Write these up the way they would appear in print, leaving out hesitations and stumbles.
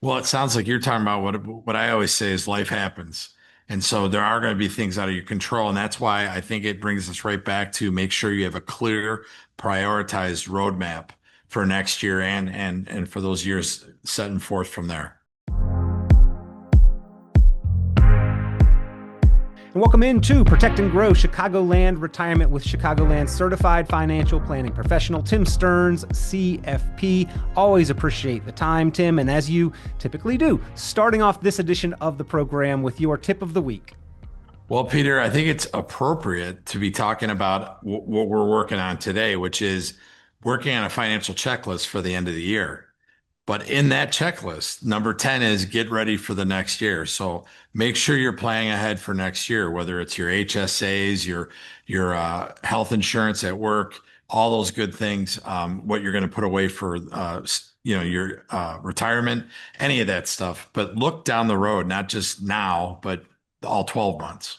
Well, it sounds like you're talking about what I always say is life happens. And so there are going to be things out of your control. And that's why I think it brings us right back to make sure you have a clear, prioritized roadmap for next year and for those years setting forth from there. And welcome into Protect and Grow Chicagoland Retirement with Chicagoland Certified Financial Planning Professional Tim Stearns, CFP. Always appreciate the time, Tim, and as you typically do, starting off this edition of the program with your tip of the week. Well, Peter, I think it's appropriate to be talking about what we're working on today, which is working on a financial checklist for the end of the year. But in that checklist, number 10 is get ready for the next year. So make sure you're planning ahead for next year, whether it's your HSAs, your health insurance at work, all those good things, what you're going to put away for your retirement, any of that stuff. But look down the road, not just now, but all 12 months.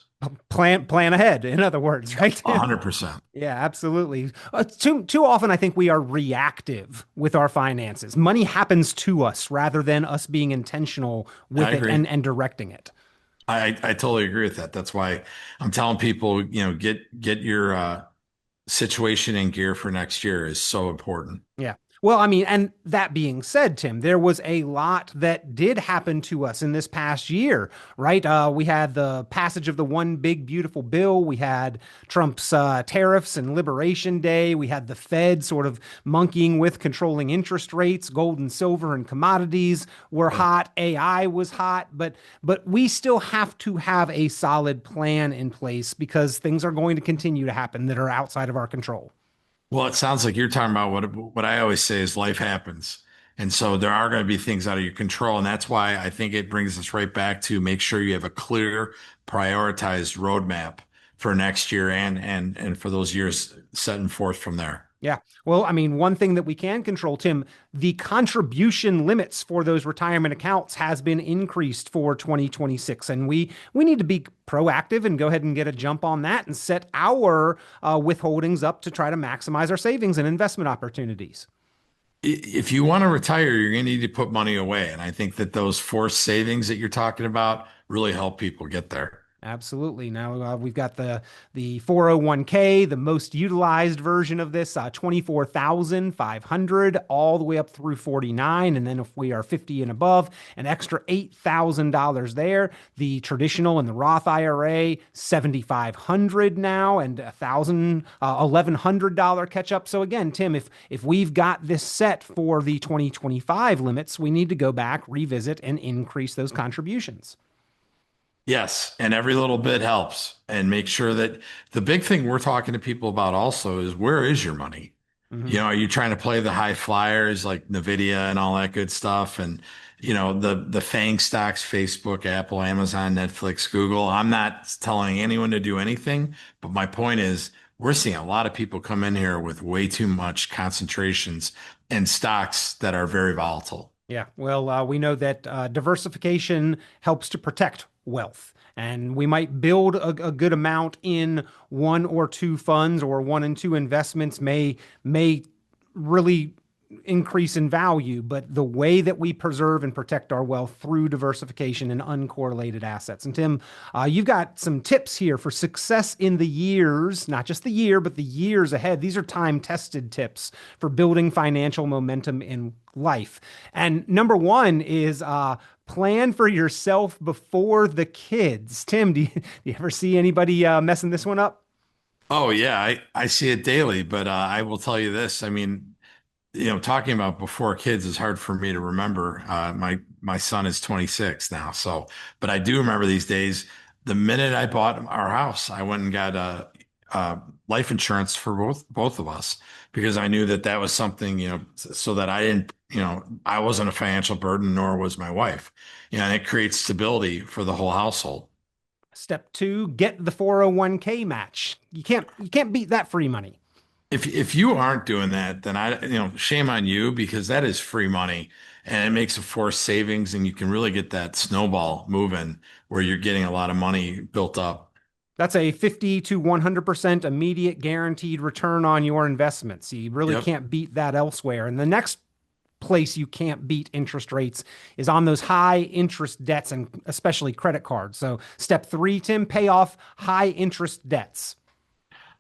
Plan ahead, in other words, right, Tim? 100%. Yeah, absolutely. Too often, I think we are reactive with our finances. Money happens to us rather than us being intentional with I it agree. and directing it. I totally agree with that. That's why I'm telling people, get your situation in gear for next year is so important. Yeah. Well, I mean, and that being said, Tim, there was a lot that did happen to us in this past year, right? We had the passage of the one big beautiful bill. We had Trump's tariffs and Liberation Day. We had the Fed sort of monkeying with controlling interest rates. Gold and silver and commodities were Yep. hot. AI was hot, but we still have to have a solid plan in place because things are going to continue to happen that are outside of our control. Well, it sounds like you're talking about what I always say is life happens. And so there are going to be things out of your control. And that's why I think it brings us right back to make sure you have a clear, prioritized roadmap for next year and for those years setting forth from there. Yeah. Well, I mean, one thing that we can control, Tim, the contribution limits for those retirement accounts has been increased for 2026. And we need to be proactive and go ahead and get a jump on that and set our withholdings up to try to maximize our savings and investment opportunities. If you want to retire, you're going to need to put money away. And I think that those forced savings that you're talking about really help people get there. Absolutely. Now we've got the 401k, the most utilized version of this, 24,500 all the way up through 49, and then if we are 50 and above, an extra $8,000 there. The traditional and the Roth IRA, 7,500 now, and $1,100 catch up. So again, Tim, if we've got this set for the 2025 limits, we need to go back, revisit, and increase those contributions. Yes, and every little bit helps. And make sure that the big thing we're talking to people about also is where is your money? Mhm. Are you trying to play the high flyers like Nvidia and all that good stuff? And the FANG stocks, Facebook, Apple, Amazon, Netflix, Google. I'm not telling anyone to do anything, but my point is we're seeing a lot of people come in here with way too much concentrations in stocks that are very volatile. Yeah, well, we know that diversification helps to protect wealth, and we might build a good amount in one or two funds, or one and two investments may really increase in value, but the way that we preserve and protect our wealth through diversification and uncorrelated assets. And Tim, you've got some tips here for success in the years, not just the year, but the years ahead. These are time-tested tips for building financial momentum in life. And number one is plan for yourself before the kids. Tim, do you ever see anybody messing this one up? Oh yeah, I see it daily, but I will tell you this. I mean, talking about before kids is hard for me to remember. My son is 26 now, but I do remember these days. The minute I bought our house, I went and got life insurance for both of us because I knew that that was something, so that I didn't, I wasn't a financial burden, nor was my wife. And it creates stability for the whole household. Step two, get the 401k match. You can't beat that free money. If you aren't doing that, then shame on you because that is free money and it makes a forced savings and you can really get that snowball moving where you're getting a lot of money built up. That's a 50 to 100% immediate guaranteed return on your investments. You really Yep. can't beat that elsewhere. And the next place you can't beat interest rates is on those high interest debts and especially credit cards. So step three, Tim, pay off high interest debts.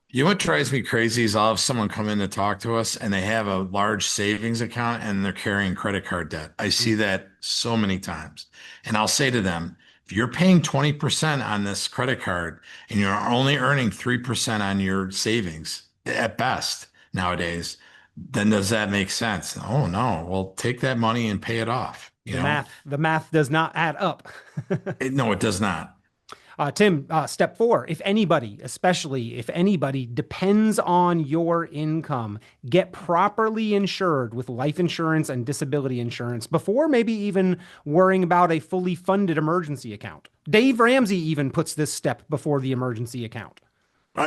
You know what drives me crazy is I'll have someone come in to talk to us and they have a large savings account and they're carrying credit card debt. I see that so many times. And I'll say to them, if you're paying 20% on this credit card and you're only earning 3% on your savings at best nowadays, then does that make sense? Oh no, well, take that money and pay it off, you know? The math does not add up. No, it does not. Tim, step four, if anybody, especially if anybody depends on your income, get properly insured with life insurance and disability insurance before maybe even worrying about a fully funded emergency account. Dave Ramsey even puts this step before the emergency account.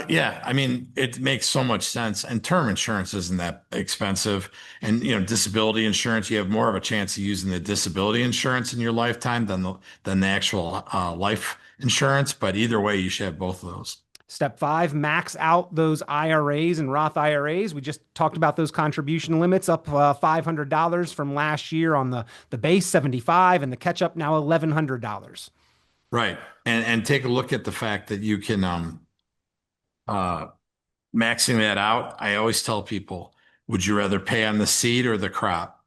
Yeah, I mean, it makes so much sense. And term insurance isn't that expensive. And, disability insurance, you have more of a chance of using the disability insurance in your lifetime than the actual life insurance. But either way, you should have both of those. Step five, max out those IRAs and Roth IRAs. We just talked about those contribution limits up $500 from last year on the base 75 and the catch up now $1,100. Right. And take a look at the fact that you can uh, maxing that out. I always tell people, would you rather pay on the seed or the crop?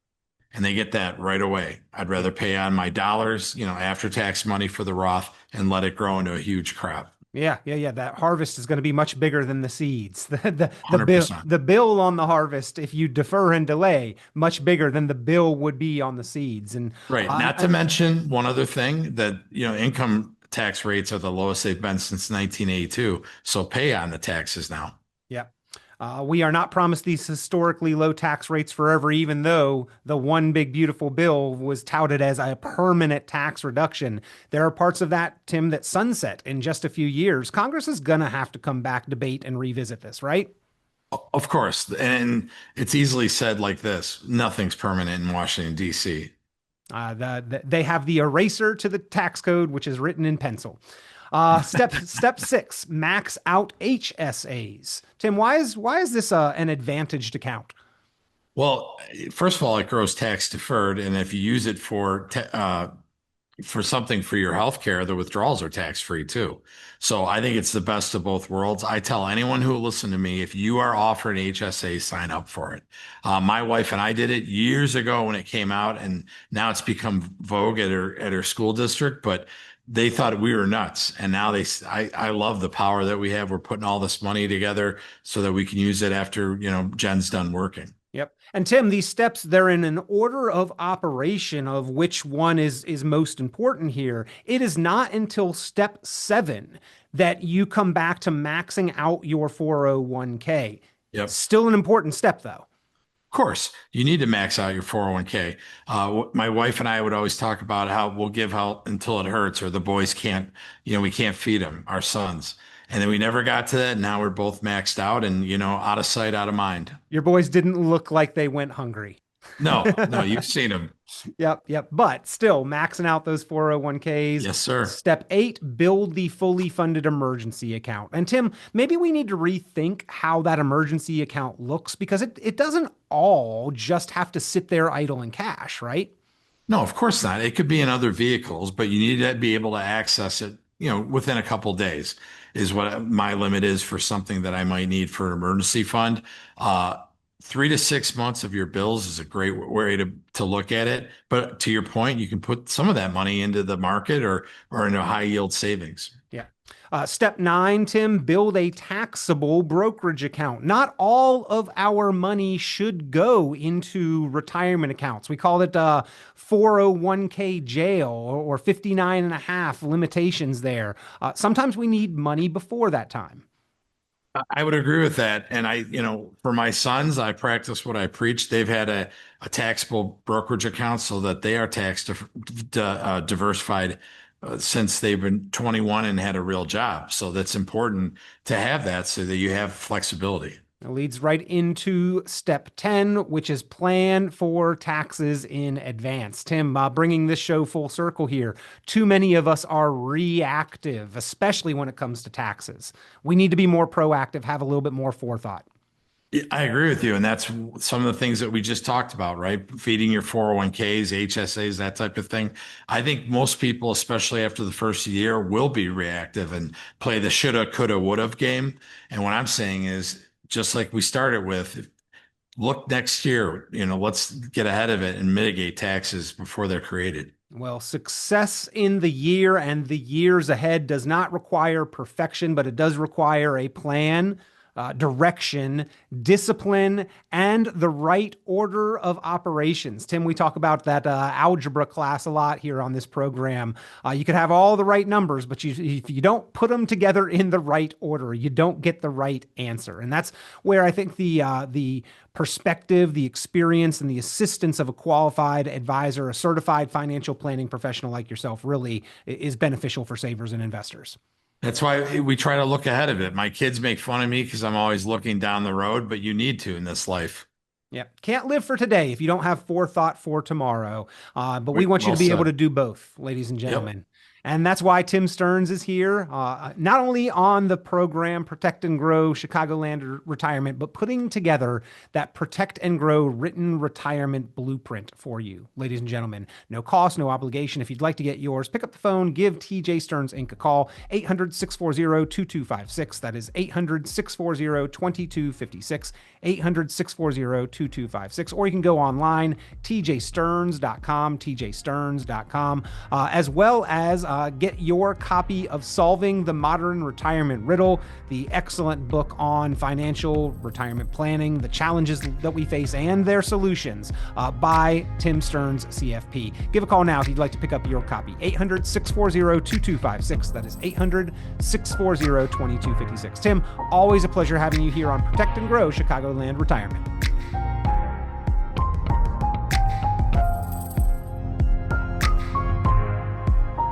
And they get that right away. I'd rather pay on my dollars, after tax money for the Roth and let it grow into a huge crop. Yeah. That harvest is going to be much bigger than the seeds. $100%. The bill on the harvest, if you defer and delay, much bigger than the bill would be on the seeds. And Right. Not to mention one other thing that, income tax rates are the lowest they've been since 1982. So pay on the taxes now. yeah. We are not promised these historically low tax rates forever, even though the one big beautiful bill was touted as a permanent tax reduction. There are parts of that, Tim, that sunset in just a few years. Congress is going to have to come back, debate, and revisit this, right? Of course. And it's easily said like this, nothing's permanent in Washington, D.C. They have the eraser to the tax code, which is written in pencil. Step six, max out HSAs. Tim, why is this an advantaged account? Well, first of all, it grows tax deferred. And if you use it for something for your health care, the withdrawals are tax free too. So I think it's the best of both worlds. I tell anyone who will listen to me, if you are offered HSA, sign up for it. My wife and I did it years ago when it came out, and now it's become vogue at her school district, but they thought we were nuts. And now I love the power that we have. We're putting all this money together so that we can use it after, Jen's done working. Yep. And Tim, these steps, they're in an order of operation of which one is most important here. It is not until step 7 that you come back to maxing out your 401k. Yep. Still an important step, though. Of course, you need to max out your 401k. My wife and I would always talk about how we'll give out until it hurts, or the boys can't, we can't feed them, our sons. And then we never got to that. Now we're both maxed out and, out of sight, out of mind. Your boys didn't look like they went hungry. No, you've seen them. Yep. But still maxing out those 401ks. Yes, sir. Step 8, build the fully funded emergency account. And Tim, maybe we need to rethink how that emergency account looks, because it doesn't all just have to sit there idle in cash, right? No, of course not. It could be in other vehicles, but you need to be able to access it, within a couple of days is what my limit is for something that I might need for an emergency fund. 3 to 6 months of your bills is a great way to look at it. But to your point, you can put some of that money into the market or into high yield savings. Yeah. Step 9, Tim, build a taxable brokerage account. Not all of our money should go into retirement accounts. We call it 401k jail or 59 and a half limitations there. Sometimes we need money before that time. I would agree with that. And for my sons, I practice what I preach. They've had a taxable brokerage account so that they are tax diversified since they've been 21 and had a real job. So that's important to have that so that you have flexibility. It leads right into step 10, which is plan for taxes in advance. Tim, bringing this show full circle here. Too many of us are reactive, especially when it comes to taxes. We need to be more proactive, have a little bit more forethought. Yeah, I agree with you. And that's some of the things that we just talked about, right? Feeding your 401ks, HSAs, that type of thing. I think most people, especially after the first year, will be reactive and play the shoulda, coulda, woulda game. And what I'm saying is, just like we started with, look next year, let's get ahead of it and mitigate taxes before they're created. Well, success in the year and the years ahead does not require perfection, but it does require a plan, direction, discipline, and the right order of operations. Tim, we talk about that algebra class a lot here on this program. You could have all the right numbers, but if you don't put them together in the right order, you don't get the right answer. And that's where I think the perspective, the experience, and the assistance of a qualified advisor, a certified financial planning professional like yourself really is beneficial for savers and investors. That's why we try to look ahead of it. My kids make fun of me because I'm always looking down the road, but you need to in this life. Yeah. Can't live for today if you don't have forethought for tomorrow. But we want you Well to be able said. to do both, ladies and Yep. gentlemen. And that's why Tim Stearns is here, not only on the program Protect and Grow Chicagoland Retirement, but putting together that Protect and Grow written retirement blueprint for you, ladies and gentlemen. No cost, no obligation. If you'd like to get yours, pick up the phone, give TJ Stearns Inc. a call, 800-640-2256. That is 800-640-2256, 800-640-2256. Or you can go online, TjStearns.com, TjStearns.com, as well as get your copy of Solving the Modern Retirement Riddle, the excellent book on financial retirement planning, the challenges that we face and their solutions by Tim Stearns, CFP. Give a call now if you'd like to pick up your copy. 800-640-2256. That is 800-640-2256. Tim, always a pleasure having you here on Protect and Grow Chicagoland Retirement.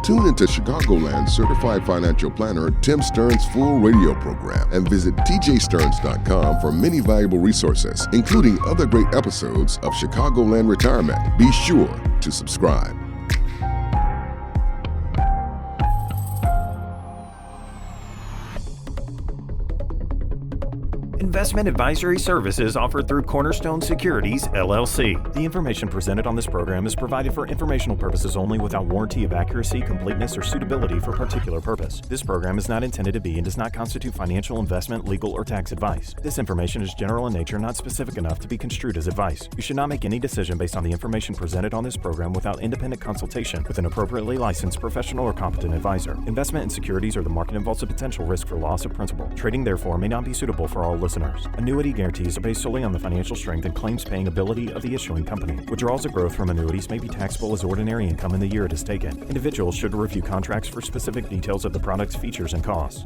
Tune into Chicagoland certified financial planner Tim Stearns' full radio program and visit TjStearns.com for many valuable resources, including other great episodes of Chicagoland Retirement. Be sure to subscribe. Investment advisory services offered through Cornerstone Securities, LLC. The information presented on this program is provided for informational purposes only without warranty of accuracy, completeness, or suitability for particular purpose. This program is not intended to be and does not constitute financial, investment, legal, or tax advice. This information is general in nature, not specific enough to be construed as advice. You should not make any decision based on the information presented on this program without independent consultation with an appropriately licensed professional or competent advisor. Investment in securities or the market involves a potential risk for loss of principal. Trading, therefore, may not be suitable for all listeners. Annuity guarantees are based solely on the financial strength and claims-paying ability of the issuing company. Withdrawals or growth from annuities may be taxable as ordinary income in the year it is taken. Individuals should review contracts for specific details of the product's features and costs.